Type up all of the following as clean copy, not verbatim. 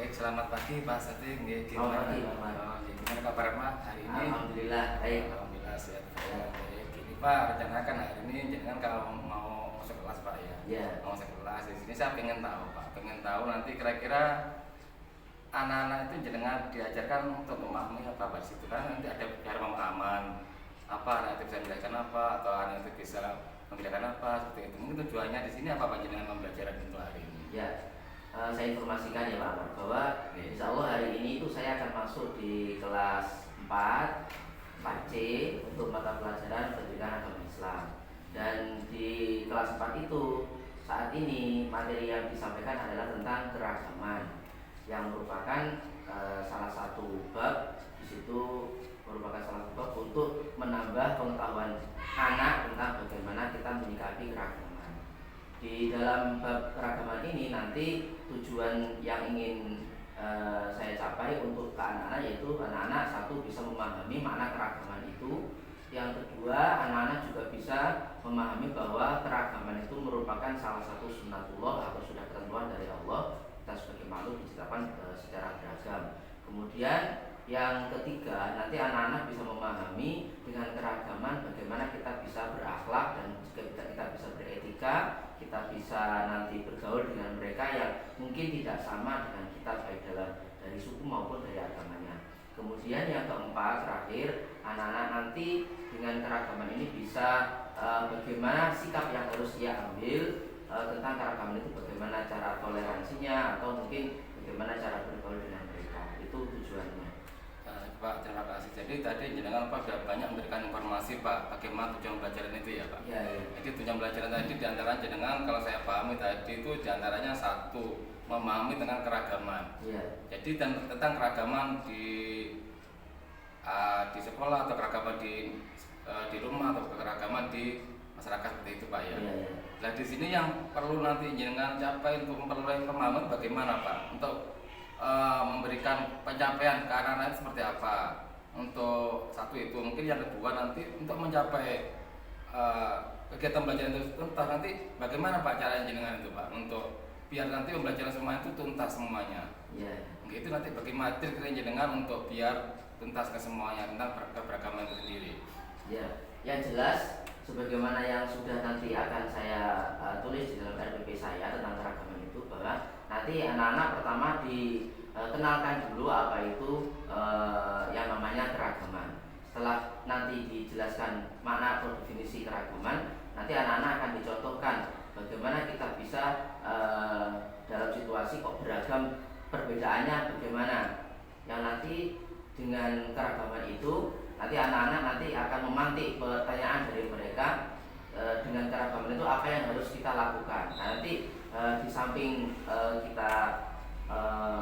Baik, selamat pagi Pak Sati. Nggih, Selamat gimana? pagi, Pak Ahmad. Gimana kabar Pak hari ini? Alhamdulillah baik. Alhamdulillah sehat. Baik. Gini Pak, rencanakan hari ini jangan kalau mau masuk kelas Pak ya. Ya. Mau masuk kelas di sini saya pengen tahu Pak, pengen tahu nanti kira-kira anak-anak itu jenengan diajarkan untuk memahami apa Pak di situ kan nanti ada cara pemahaman apa anak itu bisa belajar apa atau anak itu bisa membedakan apa seperti itu. Mungkin tujuannya di sini apa Pak jenengan membelajaran untuk hari ini? Ya, saya informasikan ya Pak Ahmad bahwa insya Allah hari ini itu saya akan masuk di kelas 4 4C untuk mata pelajaran pendidikan agama Islam. Dan di kelas 4 itu saat ini materi yang disampaikan adalah tentang keragaman yang merupakan salah satu bab. Di situ merupakan salah satu bab untuk menambah pengetahuan anak tentang bagaimana kita menyikapi keragaman. Di dalam bab keragaman ini nanti tujuan yang ingin saya capai untuk ke anak-anak yaitu anak-anak satu bisa memahami makna keragaman itu, yang kedua anak-anak juga bisa memahami bahwa keragaman itu merupakan salah satu sunnatullah atau sudah ketentuan dari Allah, kita sebagai makhluk diciptakan secara beragam. Kemudian yang ketiga nanti anak-anak bisa memahami dengan keragaman bagaimana kita bisa berakhlak dan juga kita bisa beretika, kita bisa nanti bergaul dengan mereka yang mungkin tidak sama dengan kita baik dari suku maupun dari agamanya. Kemudian yang keempat terakhir, anak-anak nanti dengan keragaman ini bisa bagaimana sikap yang harus ia ambil tentang keragaman itu, bagaimana cara toleransinya atau mungkin bagaimana cara bergaul dengan mereka. Itu tujuannya. Pak, terima kasih. Jadi tadi jenengan Pak sudah banyak memberikan informasi Pak bagaimana tujuan pelajaran itu ya Pak. Ya, ya. Jadi tujuan pelajaran tadi diantara jenengan kalau saya pahami tadi itu diantaranya satu memahami tentang keragaman. Ya. Jadi tentang keragaman di sekolah atau keragaman di rumah atau keragaman di masyarakat seperti itu Pak ya. Ya, ya. Nah di sini yang perlu nanti jenengan capai untuk memperoleh pemahaman bagaimana Pak untuk memberikan pencapaian ke anak-anak seperti apa. Untuk satu itu mungkin yang kedua nanti untuk mencapai kegiatan belajar itu tuntas nanti bagaimana Pak cara jenengan itu Pak untuk biar nanti pembelajaran semua itu tuntas semuanya. Ya. Itu nanti bagaimana trik jenengan untuk biar tuntas ke semuanya tentang keberagaman itu sendiri. Ya, yang jelas sebagaimana yang sudah nanti akan saya tulis di dalam RPP saya tentang keragaman itu, bahwa nanti anak-anak pertama dikenalkan dulu apa itu yang namanya keragaman. Setelah nanti dijelaskan makna atau definisi keragaman, nanti anak-anak akan dicontohkan bagaimana kita bisa dalam situasi kok beragam, perbedaannya bagaimana, yang nanti dengan keragaman itu nanti anak-anak nanti akan memantik pertanyaan dari mereka dengan keragaman itu apa yang harus kita lakukan. Nah, nanti di samping kita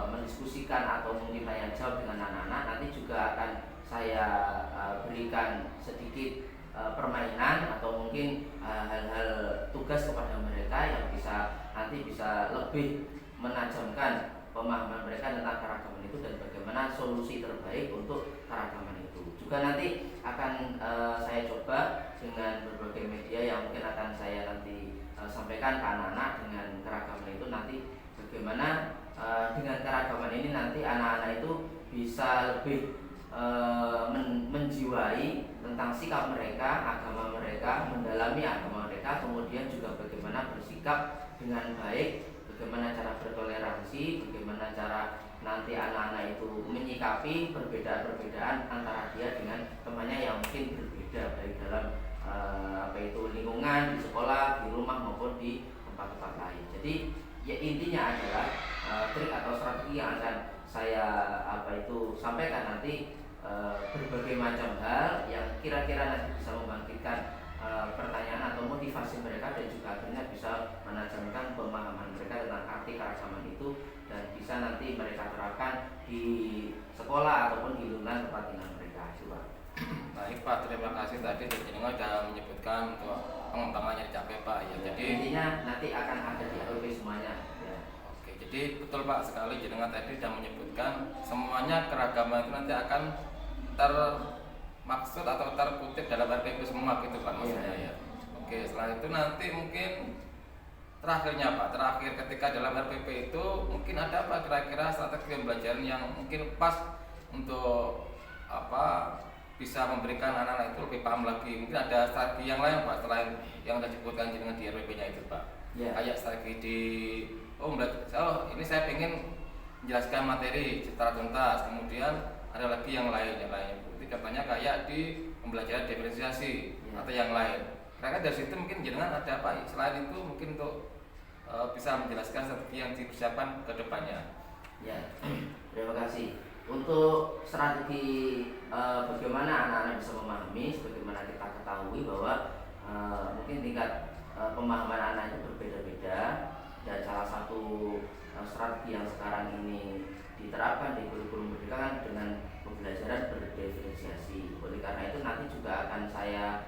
mendiskusikan atau mungkin tanya jawab dengan anak-anak, nanti juga akan saya berikan sedikit permainan atau mungkin hal-hal tugas kepada mereka yang nanti bisa lebih menajamkan pemahaman mereka tentang keragaman itu dan bagaimana solusi terbaik untuk keragaman itu. Juga nanti akan saya coba dengan berbagai media yang mungkin akan saya nanti sampaikan ke anak-anak dengan keragaman itu, nanti bagaimana dengan keragaman ini nanti anak-anak itu bisa lebih menjiwai tentang sikap mereka, agama mereka, mendalami agama mereka, kemudian juga bagaimana bersikap dengan baik, bagaimana cara bertoleransi, bagaimana cara nanti anak-anak itu menyikapi perbedaan-perbedaan antara dia dengan temannya yang mungkin berbeda, baik dalam lingkungan, di sekolah, di rumah maupun di tempat-tempat lain. Jadi ya intinya adalah trik atau strategi yang akan saya sampaikan nanti, berbagai macam hal yang kira-kira nanti bisa membangkitkan pertanyaan atau motivasi mereka dan juga akhirnya bisa menajamkan pemahaman mereka tentang arti keragaman itu dan bisa nanti mereka terapkan di sekolah ataupun di lingkungan tempat tinggal mereka. Coba. Baik Pak, terima kasih tadi jenengan sudah menyebutkan untuk pengembangannya dicapai Pak ya. Jadi intinya nanti akan ada di ROP semuanya. Ya. Oke, jadi betul Pak sekali jenengan tadi sudah menyebutkan semuanya keragaman itu nanti akan termaksud atau terkutip dalam RPP semua gitu Pak maksudnya ya. Oke, setelah itu nanti mungkin terakhirnya Pak, terakhir ketika dalam RPP itu mungkin ada apa kira-kira strategi pembelajaran yang mungkin pas untuk apa bisa memberikan anak-anak itu lebih paham lagi. Mungkin ada strategi yang lain Pak selain yang sudah disebutkan dengan di RPP-nya itu Pak. Ya. Kayak strategi di ini saya pengen menjelaskan materi secara tuntas, kemudian ada lagi yang lainnya. Itu contohnya kayak di pembelajaran diferensiasi atau yang lain. Karena dari situ mungkin jenengan ada apa selain itu mungkin untuk bisa menjelaskan strategi yang dipersiapkan ke depannya. Ya, terima kasih. Untuk strategi bagaimana anak-anak bisa memahami, sebagaimana kita ketahui bahwa mungkin tingkat pemahaman anak itu berbeda-beda, dan salah satu strategi yang sekarang ini diterapkan di kurikulum merdeka kan dengan pembelajaran berdiferensiasi. Oleh karena itu nanti juga akan saya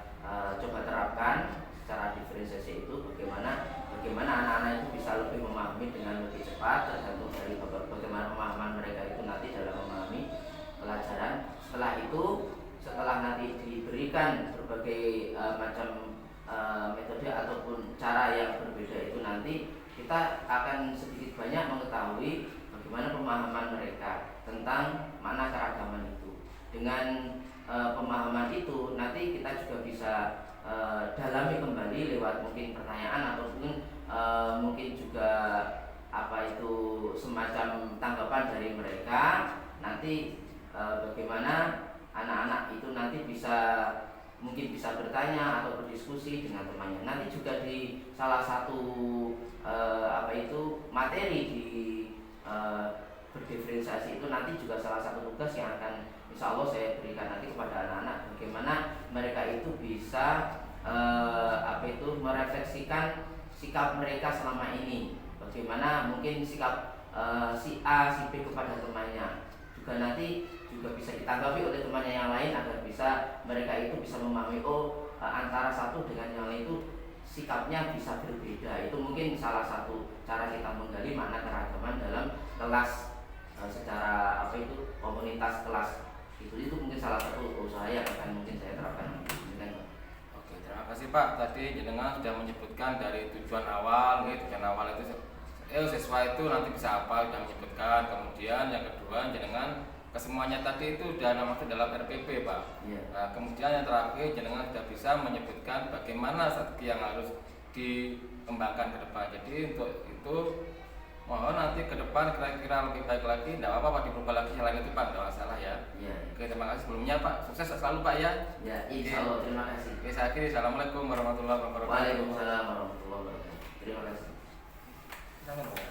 coba terapkan secara diferensiasi itu bagaimana anak-anak itu bisa lebih memahami dengan lebih cepat, tergantung dari bagaimana pemahaman mereka itu nanti dalam memahami pelajaran. Setelah nanti diberikan berbagai macam metode ataupun cara yang berbeda itu, nanti kita akan sedikit banyak mengetahui bagaimana pemahaman mereka tentang makna keragaman itu. Dengan pemahaman itu nanti kita juga bisa dalami kembali lewat mungkin pertanyaan ataupun mungkin juga semacam tanggapan dari mereka. Nanti bagaimana anak-anak itu nanti mungkin bisa bertanya atau berdiskusi dengan temannya. Nanti juga di salah satu materi di berdiferensiasi itu nanti juga salah satu tugas yang akan insya Allah saya berikan nanti kepada anak-anak, bagaimana mereka itu bisa merefleksikan sikap mereka selama ini, bagaimana mungkin sikap si A, si B kepada temannya, juga nanti juga bisa ditanggapi oleh temannya yang lain agar bisa mereka itu bisa memahami antara satu dengan yang lain itu sikapnya bisa berbeda. Itu mungkin salah satu cara kita menggali makna keragaman dalam kelas secara komunitas kelas itu mungkin salah satu usaha yang akan mungkin saya terapkan. Oke, terima kasih Pak. Tadi jenengan sudah menyebutkan dari tujuan awal itu siswa itu nanti bisa apa sudah menyebutkan. Kemudian yang kedua jenengan kesemuanya tadi itu sudah nama dalam RPP Pak. Yeah. Nah, kemudian yang terakhir jenengan sudah bisa menyebutkan bagaimana strategi yang harus dikembangkan ke depan. Jadi untuk itu mohon nanti ke depan kira-kira lebih baik lagi, tidak apa-apa Pak, diubah lagi selain itu Pak, tidak masalah ya. Yeah. Oke, terima kasih sebelumnya Pak, sukses selalu Pak ya. Ya, insya Allah, terima kasih. Oke, saya akhiri, assalamualaikum warahmatullahi wabarakatuh. Waalaikumsalam warahmatullahi wabarakatuh. Terima kasih. Jangan Pak.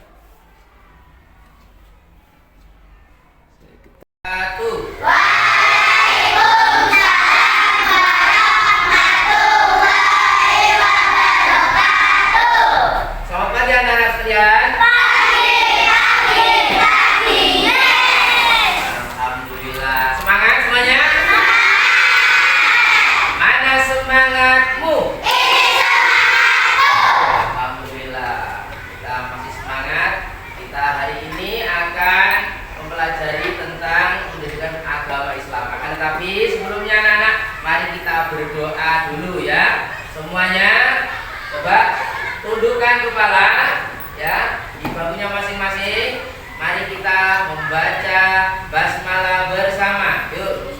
Satu. Selamat pagi anak-anak sekalian. Alhamdulillah. Semangat semuanya. Mana semangatmu? Alhamdulillah. Kita masih semangat. Kita hari ini akan mempelajari tentang pendidikan agama Islam. Akan tetapi sebelumnya anak-anak, mari kita berdoa dulu ya. Semuanya coba tundukkan kepala ya di bangkunya masing-masing. Mari kita membaca basmalah bersama. Yuk.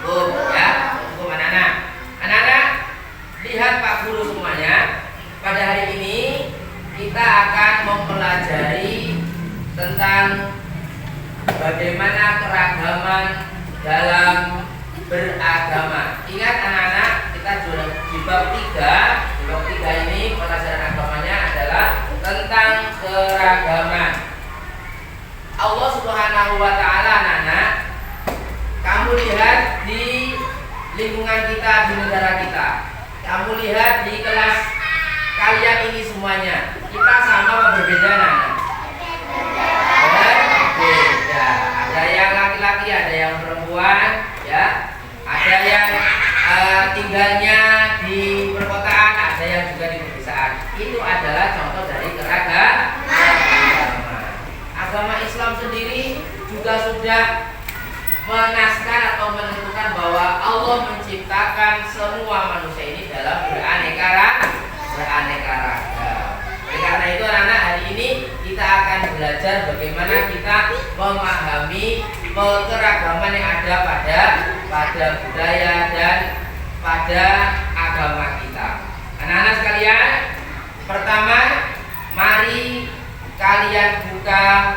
Cukup ya, cukup anak-anak. Anak-anak, lihat Pak Guru semuanya. Pada hari ini kita akan mempelajari tentang bagaimana keragaman dalam beragama. Ingat anak-anak, kita sudah di bab 3. Di bab 3 ini pelajaran agamanya adalah tentang keragaman. Allah Subhanahu wa taala, anak-anak, kamu lihat di lingkungan kita, di negara kita. Kamu lihat di kelas kalian ini semuanya. Kita sama apa berbeda, anak-anak? Berbeda. Ada yang laki-laki, ada yang perempuan, ya. Ada yang tinggalnya di perkotaan, ada yang juga di pedesaan. Itu adalah contoh dari keragaman. Agama Islam sendiri juga sudah menaskan atau menentukan bahwa belajar bagaimana kita memahami keragaman yang ada pada budaya dan pada agama kita. Anak-anak sekalian, pertama, mari kalian buka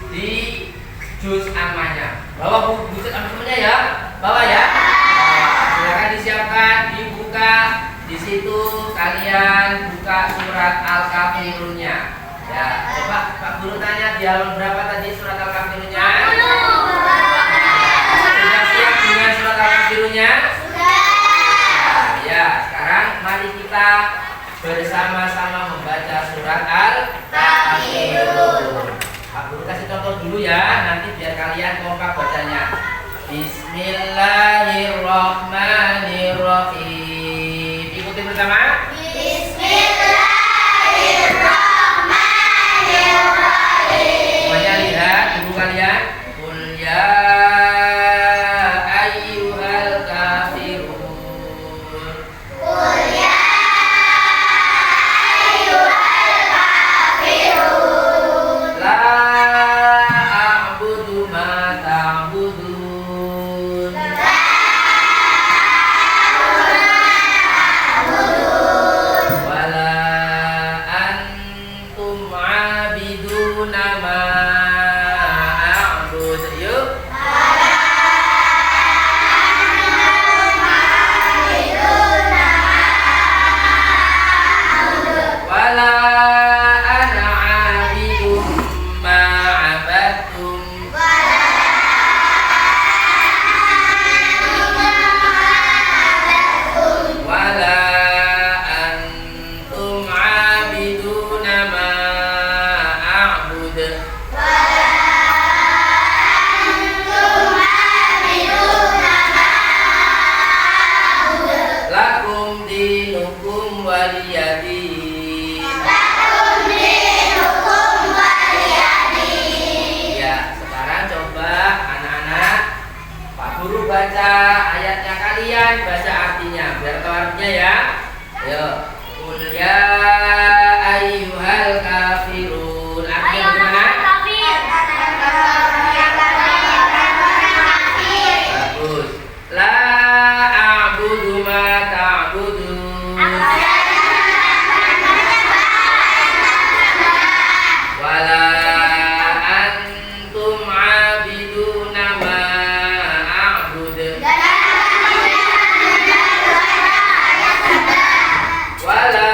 di juz ammanya. Bawa buku juz ammanya ya, bawa ya. Silakan disiapkan, dibuka. Di situ kalian buka surat Al-Kafirunnya. Ya, coba Pak Guru tanya di halaman berapa tadi surat Al-Kafirunnya? Sudah siap dengan surat Al-Kafirunnya? Sudah. Ya, sekarang mari kita bersama-sama membaca surat Al-Kafirun. Pak Guru kasih contoh dulu ya, nanti biar kalian kompak bacanya. Bismillahirrahmanirrahim. Ikuti bersama. Semuanya lihat ibu kalian. Qul ya ayyuhal kafirun. La a'budu ma ta'budun. Wala antum 'abiduna ma a'bud. Yuk. Wala ana 'abidum ma 'abadtum. Wala antum 'abiduna ma a'bud. Lakum dinukum waliyadin. Ya, sekarang coba anak-anak Pak Guru baca ayatnya, kalian baca artinya biar tahu artinya ya. Ayo. Qul ya ayyuhal kafirun. Artinya bagaimana? Bagus. La a'budu ma ta'budun. Wala antum 'abiduna ma a'bud. Wala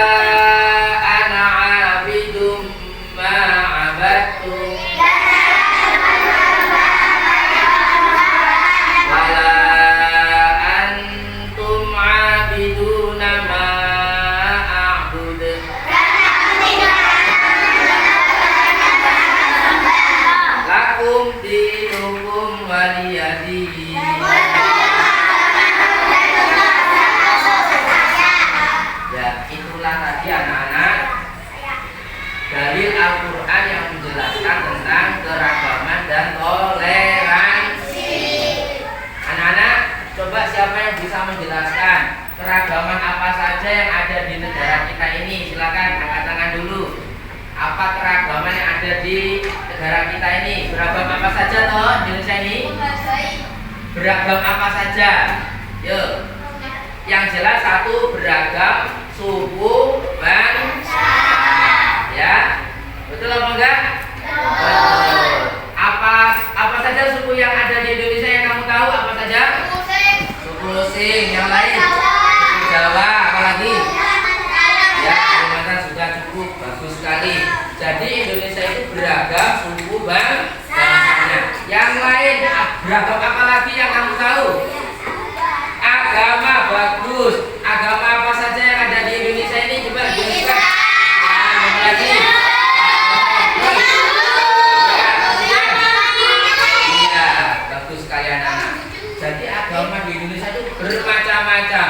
ana 'abidum ma 'abadtum. Wala antum 'abiduna ma a'bud. Lakum dinukum waliyadin. Ya, itulah tadi anak-anak dalil Al-Quran yang menjelaskan tentang keragaman dan toleransi. Anak-anak, coba siapa yang bisa menjelaskan keragaman apa saja yang ada di negara kita ini? Silakan angkat tangan dulu. Apa keragaman yang ada di negara kita ini? Beragam apa saja toh di Indonesia ini? Beragam apa saja? Yuk. Yang jelas satu, beragam suku bangsa. Ya. Betul apa enggak? Betul. Apa saja suku yang ada di Indonesia yang kamu tahu? Apa saja? Suku Osing. Yang lain? Suku Jawa. Apa lagi? Ya, Kalimantan sudah cukup. Bagus sekali. Jadi Indonesia itu beragam suku bangsanya. Yang lain beragam apa lagi yang kamu tahu? Agama. Bagus. Agama apa saja yang ada di Indonesia ini? Coba jelaskan. Apa lagi? Iya, bagus sekali anak-anak. Jadi agama di Indonesia itu bermacam-macam.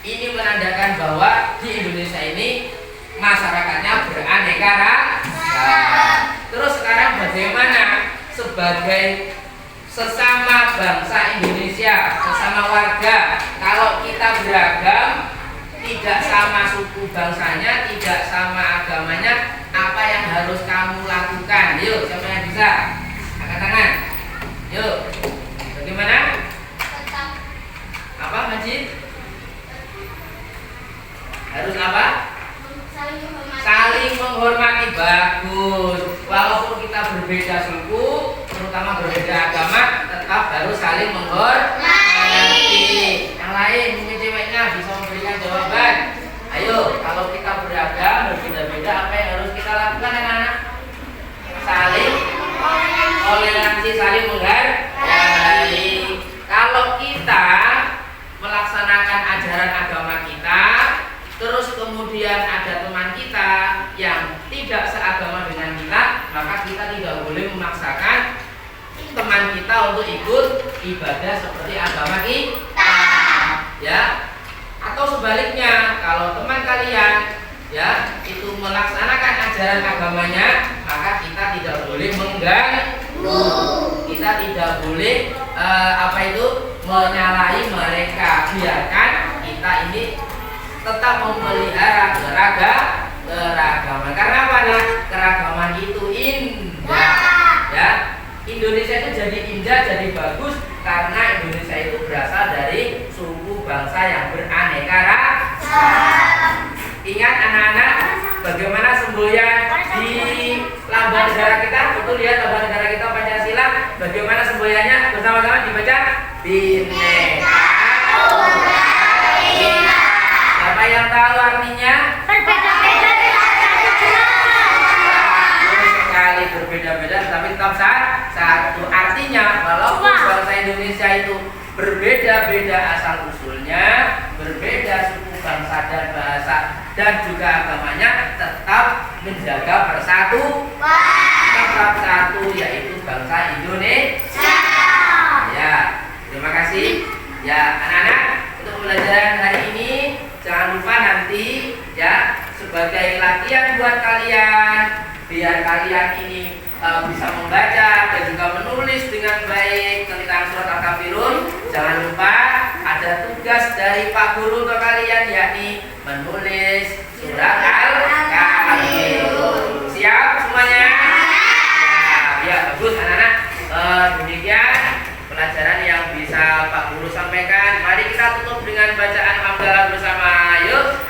Ini menandakan bahwa di Indonesia ini masyarakatnya beraneka ragam. Terus sekarang bagaimana sebagai sesama bangsa Indonesia, sesama warga, kalau kita beragam, tidak sama suku bangsanya, tidak sama agamanya, apa yang harus kamu lakukan? Ayo, siapa yang bisa? Angkat tangan. Yuk. Bagaimana? Apa, Majid? Harus apa? Saling menghormati. Bagus. Walaupun kita berbeda suku, terutama berbeda agama, tetap harus saling menghormati. Yang lain, mungkin ceweknya bisa memberikan jawaban. Ayo, kalau kita beragam, berbeda-beda, apa yang harus kita lakukan, anak-anak? Saling toleransi, saling menghargai. Kalau kita melaksanakan ajaran agama kita, terus kemudian ada teman kita yang tidak seagama dengan kita, maka kita tidak boleh memaksakan teman kita untuk ikut ibadah seperti agama kita, ya. Atau sebaliknya, kalau teman kalian ya itu melaksanakan ajaran agamanya, maka kita tidak boleh mengganggu, kita tidak boleh menyalahi mereka. Biarkan kita ini tetap memelihara keragaman. Karena apa? Nah, keragaman itu indah, ya. Indonesia itu jadi indah, jadi bagus karena Indonesia itu berasal dari suku bangsa yang beraneka rasa. Ingat anak-anak, bagaimana semboyan di lambang negara kita? Betul ya, lambang negara kita Pancasila. Bagaimana semboyannya? Bersama-sama dibaca. Bhinneka Tunggal Ika. Siapa yang tahu artinya? Sekali berbeda-beda tapi tetap satu. Artinya walaupun bangsa Indonesia itu berbeda-beda asal usulnya, berbeda suku bangsa dan bahasa dan juga agamanya, tetap menjaga tetap satu, yaitu bangsa Indonesia. Ya, terima kasih. Ya, anak-anak, untuk pembelajaran hari ini jangan lupa nanti ya sebagai latihan buat kalian, biar kalian ini bisa membaca dan juga menulis dengan baik tentang surat Al-Kafirun. Jangan lupa ada tugas dari Pak Guru untuk kalian, yakni menulis surat Al-Kafirun. Siap semuanya? Ya, bagus anak-anak. Demikian pelajaran yang bisa Pak Guru sampaikan. Mari kita tutup dengan bacaan hamdalah bersama. Yuk.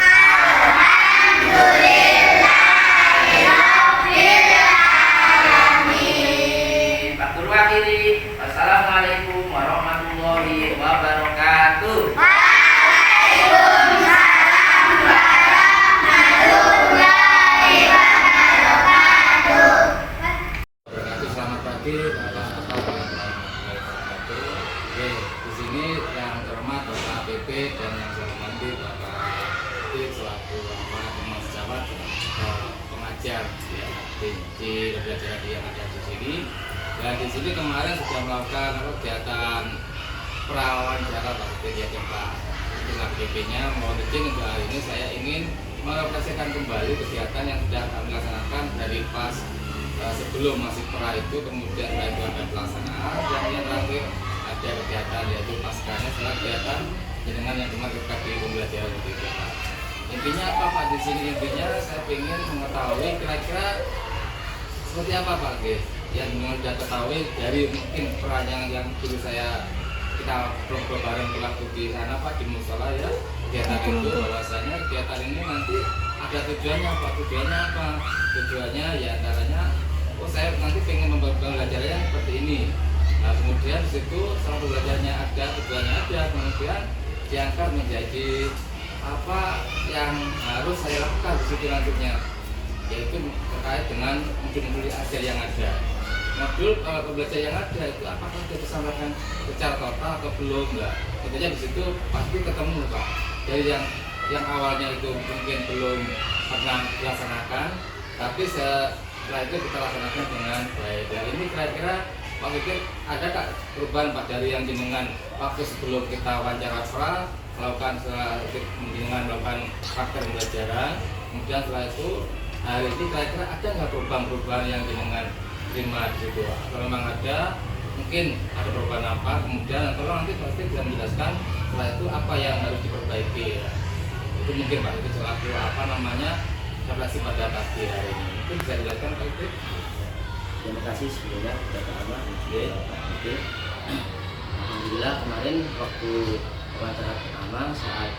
Akhiri, assalamualaikum warahmatullahi wabarakatuh. Waalaikumsalam warahmatullahi wabarakatuh. Selamat pagi, Oke, di sini yang terhormat Bapak APP dan yang saya hormati Bapak Atik selaku teman sejawat pengajar ya, di pembelajaran yang ada di sini. Dan di sini kemarin sudah melakukan kegiatan prawawancara kegiatan Pak dengan PP-nya. Mohon izin untuk hari ini saya ingin merefleksikan kembali kegiatan yang sudah kami laksanakan dari pas sebelum masih pra itu, kemudian setelah itu ada pelaksanaan, dan yang terakhir ada kegiatan yaitu paskanya setelah kegiatan dengan yang cuma terkait di pembelajaran itu. Intinya apa Pak di sini? Intinya saya ingin mengetahui kira-kira seperti apa Pak G yang sudah ketahui dari mungkin perancangan yang dulu kita bareng pelaku di sana Pak, di musola ya, kegiatan itu bahwasanya kegiatan ini nanti ada tujuannya Pak. Tujuannya ya antaranya saya nanti pengen membuat pembelajarannya seperti ini. Nah kemudian di situ setelah pembelajarannya ada, tujuannya ada, kemudian diangkat menjadi apa yang harus saya lakukan di situ nantinya, yaitu terkait dengan modul ajar yang ada. Modul pembelajaran yang ada itu apakah sudah disampaikan secara total atau belum? Enggak. Tentunya di situ pasti ketemu Pak. Dari yang awalnya itu mungkin belum pernah dilaksanakan, tapi setelah itu kita laksanakan dengan baik. Dan ini kira-kira Pak Fikir ada tak perubahan Pak dari yang jenengan waktu sebelum kita wawancara pra melakukan praktek pembelajaran, kemudian setelah itu hari ini kira-kira ada nggak perubahan-perubahan yang jenengan terima di situ? Kalau memang ada, mungkin ada perubahan apa? Kemudian kalau nanti pasti bisa menjelaskan setelah itu apa yang harus diperbaiki. Ya. Itu mungkin Pak, itu selaku refleksi pada pagi hari ini. Itu bisa dijelaskan Pak itu? terima kasih sebelumnya kepada Ahmad dan juga Pak Adil. Alhamdulillah kemarin waktu wawancara pertama saat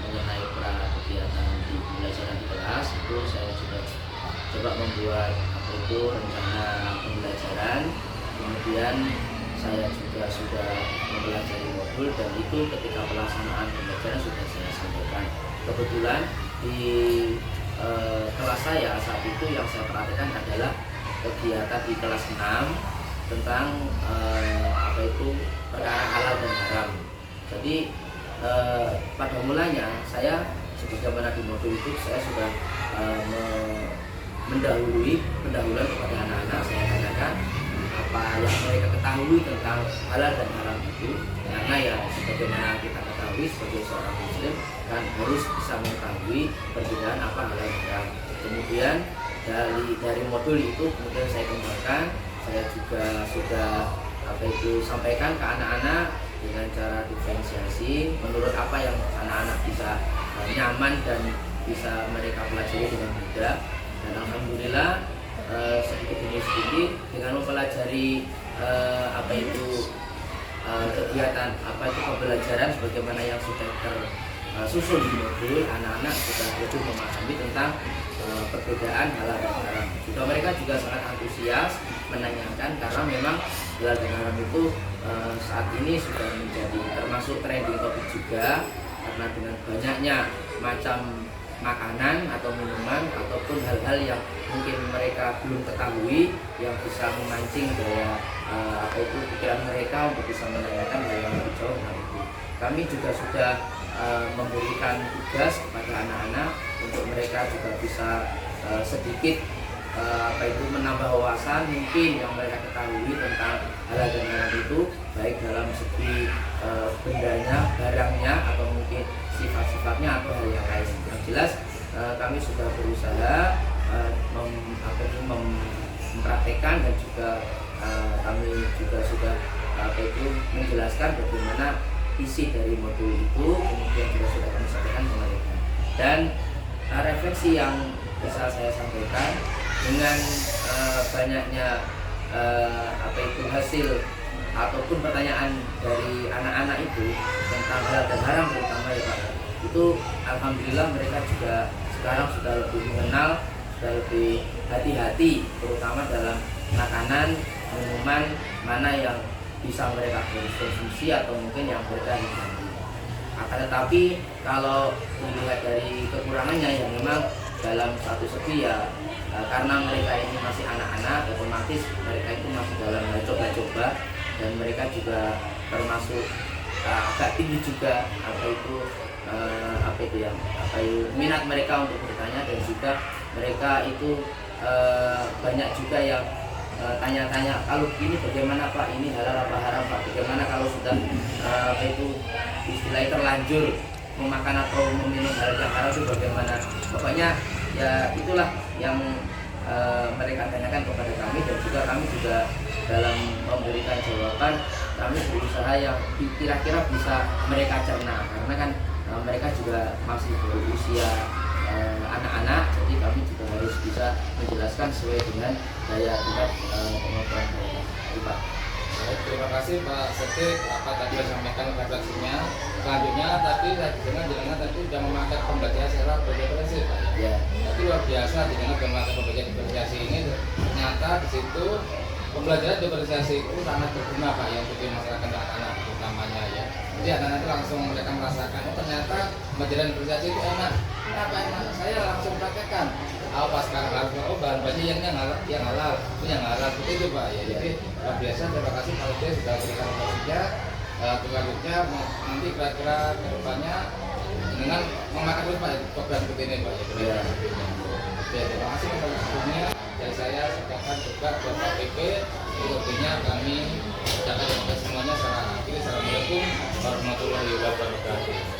mengenai kegiatan di pembelajaran di kelas itu saya juga coba membuat apa itu rencana pembelajaran, kemudian saya juga sudah mempelajari modul dan itu ketika pelaksanaan pembelajaran sudah saya sampaikan. Kebetulan di kelas saya saat itu yang saya perhatikan adalah kegiatan di kelas 6 tentang apa itu perkara halal dan haram. Jadi pada mulanya saya sebagaimana di modul itu saya sudah pendahuluan kepada anak-anak. Saya katakan apa yang mereka ketahui tentang halal dan haram itu, karena ya sebagaimana kita ketahui sebagai seorang muslim kan harus bisa mengetahui perbedaan apa halal dan haram. Kemudian dari modul itu kemudian saya kembangkan, saya juga sudah apa itu sampaikan ke anak-anak dengan cara diferensiasi menurut apa yang anak-anak bisa nyaman dan bisa mereka pelajari dengan mudah. Dan alhamdulillah sedikit demi sedikit dengan mempelajari apa itu kegiatan apa itu pembelajaran sebagaimana yang sudah tersusun di modul, anak-anak sudah lebih memahami tentang perbedaan halal dan haram. Juga mereka juga sangat antusias menanyakan karena memang halal dan haram itu saat ini sudah menjadi termasuk trending topik juga, karena dengan banyaknya macam makanan atau minuman ataupun hal-hal yang mungkin mereka belum ketahui yang bisa memancing daya apa itu pikiran mereka untuk bisa menanyakan hal yang lebih jauh tentang itu. Kami juga sudah memberikan tugas kepada anak-anak untuk mereka juga bisa sedikit apa itu menambah wawasan mungkin yang mereka ketahui tentang halal dan haram itu, baik dalam segi bendanya, barangnya, atau mungkin sifat-sifatnya atau hal yang lain. Yang jelas kami sudah berusaha mempraktekkan dan juga kami juga sudah menjelaskan bagaimana isi dari modul itu, kemudian juga sudah kami sampaikan ke mereka. Dan refleksi yang bisa saya sampaikan dengan banyaknya apa itu hasil ataupun pertanyaan dari anak-anak itu tentang halal dan haram terutama ya Pak, itu alhamdulillah mereka juga sekarang sudah lebih mengenal, sudah lebih hati-hati terutama dalam makanan, minuman mana yang bisa mereka konsumsi atau mungkin yang mereka hindari. Akan tetapi kalau dilihat dari kekurangannya yang memang dalam satu segi ya karena mereka ini masih anak-anak, otomatis mereka itu masih dalam coba-coba dan mereka juga termasuk agak tinggi juga minat mereka untuk bertanya, dan juga mereka itu banyak juga yang tanya-tanya, kalau ini bagaimana Pak, ini halal apa haram Pak, bagaimana kalau sudah istilahnya terlanjur memakan atau meminum hal yang haram itu bagaimana. Pokoknya ya itulah yang mereka tanyakan kepada kami, dan juga kami juga dalam memberikan jawaban kami berusaha yang kira-kira bisa mereka cerna, karena kan mereka juga masih berusia anak-anak, jadi kami juga harus bisa menjelaskan sesuai dengan daya tingkat kemampuan mereka. Pak. Baik, terima kasih Pak Setik apa tadi disampaikan refleksinya. Selanjutnya tadi saya dengar tadi sudah memakai pembelajaran secara berdiferensiasi Pak. Ya. Tapi luar biasa dengan memakai pembelajaran diferensiasi ini, ternyata di situ pembelajaran diferensiasi itu sangat berguna Pak yang bagi masyarakat dan anak-anak utamanya ya. Jadi anak-anak itu langsung mereka merasakan, oh ternyata pembelajaran diferensiasi itu enak. Kenapa enak? Saya langsung praktekkan. Pas sekarang langsung, oh bahan bahannya yang halal, itu yang halal, seperti itu Pak ya. Jadi luar biasa, terima kasih Pak Ude sudah berikan informasinya. Selanjutnya nanti kira-kira ke depannya dengan memakai terus Pak program seperti ini Pak ya. Oke, terima kasih Pak sebelumnya. Dari saya ucapkan juga buat Pak PP, lebihnya kami ucapkan kepada semuanya secara akhir. Assalamualaikum warahmatullahi wabarakatuh.